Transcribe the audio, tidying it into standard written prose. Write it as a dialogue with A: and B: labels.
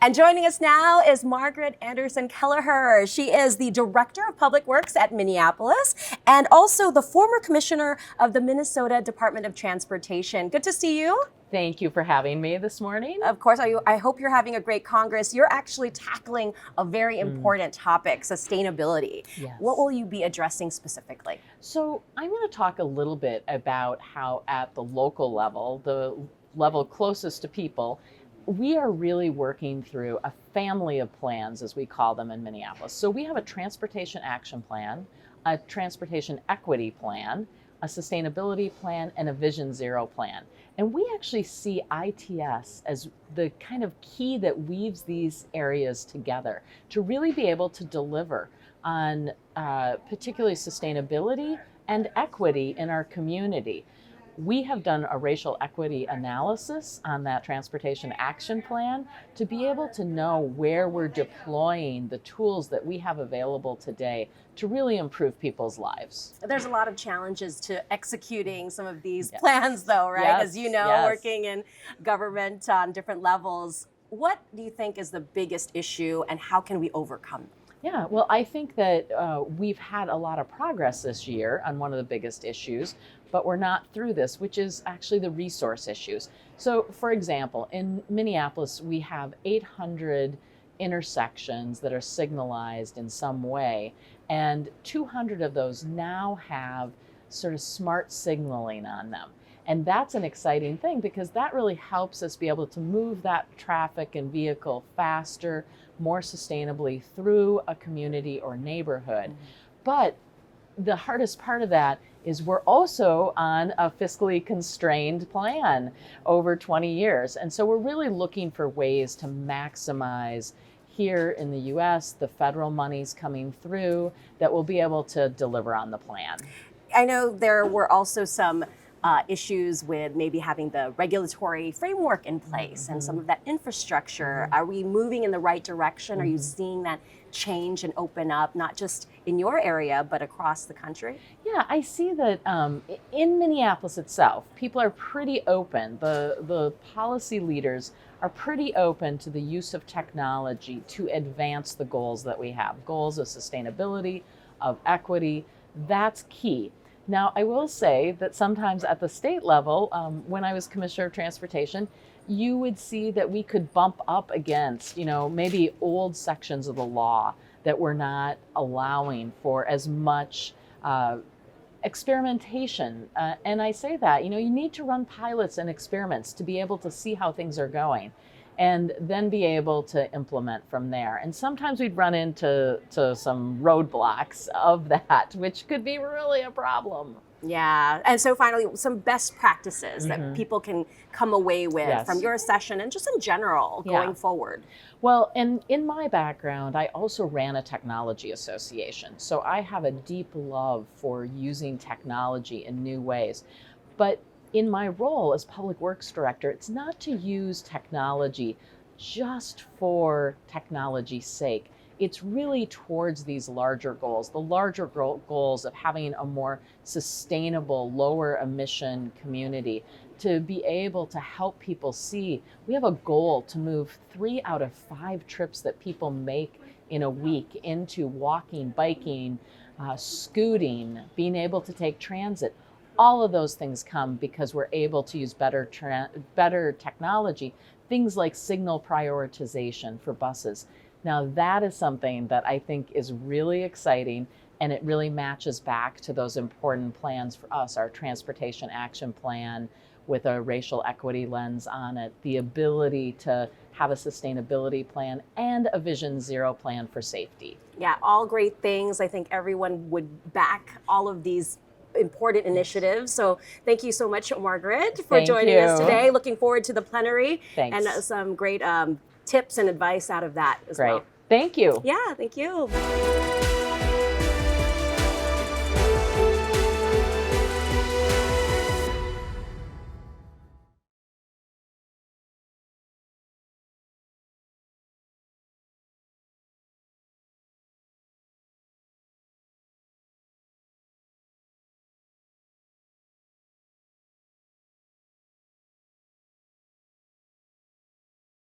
A: And joining us now is Margaret Anderson Kelliher. She is the Director of Public Works at Minneapolis and also the former Commissioner of the Minnesota Department of Transportation. Good to see you.
B: Thank you for having me this morning.
A: Of course, I hope you're having a great Congress. You're actually tackling a very important topic, sustainability.
B: Yes.
A: What will you be addressing specifically?
B: So I'm going to talk a little bit about how at the local level, the level closest to people, we are really working through a family of plans, as we call them in Minneapolis. So we have a transportation action plan, a transportation equity plan, a sustainability plan, and a Vision Zero plan. And we actually see ITS as the kind of key that weaves these areas together to really be able to deliver on particularly sustainability and equity in our community. We have done a racial equity analysis on that transportation action plan to be able to know where we're deploying the tools that we have available today to really improve people's lives.
A: There's a lot of challenges to executing some of these plans though, right?
B: Yes.
A: As you know, working in government on different levels. What do you think is the biggest issue and how can we overcome them?
B: Yeah, well, I think that we've had a lot of progress this year on one of the biggest issues, but we're not through this, which is actually the resource issues. So, for example, in Minneapolis, we have 800 intersections that are signalized in some way, and 200 of those now have sort of smart signaling on them. And that's an exciting thing because that really helps us be able to move that traffic and vehicle faster, more sustainably through a community or neighborhood. But the hardest part of that is we're also on a fiscally constrained plan over 20 years. And so we're really looking for ways to maximize here in the US, the federal monies coming through that will be able to deliver on the plan.
A: I know there were also some issues with maybe having the regulatory framework in place and some of that infrastructure. Are we moving in the right direction? Are you seeing that change and open up, not just in your area, but across the country?
B: Yeah, I see that in Minneapolis itself, people are pretty open. The policy leaders are pretty open to the use of technology to advance the goals that we have, goals of sustainability, of equity. That's key. Now, I will say that sometimes at the state level, when I was Commissioner of Transportation, you would see that we could bump up against, maybe old sections of the law that were not allowing for as much experimentation. And I say that, you need to run pilots and experiments to be able to see how things are going and then be able to implement from there. And sometimes we'd run into some roadblocks of that, which could be really a problem.
A: Yeah, and so finally, some best practices that people can come away with from your session and just in general going forward.
B: Well, and in my background, I also ran a technology association. So I have a deep love for using technology in new ways. But in my role as Public Works Director, it's not to use technology just for technology's sake. It's really towards these larger goals, the larger goals of having a more sustainable, lower emission community, to be able to help people see. We have a goal to move 3 out of 5 trips that people make in a week into walking, biking, scooting, being able to take transit. All of those things come because we're able to use better technology, things like signal prioritization for buses. Now that is something that I think is really exciting, and it really matches back to those important plans for us, our transportation action plan with a racial equity lens on it, the ability to have a sustainability plan and a Vision Zero plan for safety.
A: Yeah, all great things. I think everyone would back all of these important initiatives. So thank you so much, Margaret, for joining us today. Looking forward to the plenary and some great tips and advice out of that as well.
B: Thank you.
A: Yeah, thank you.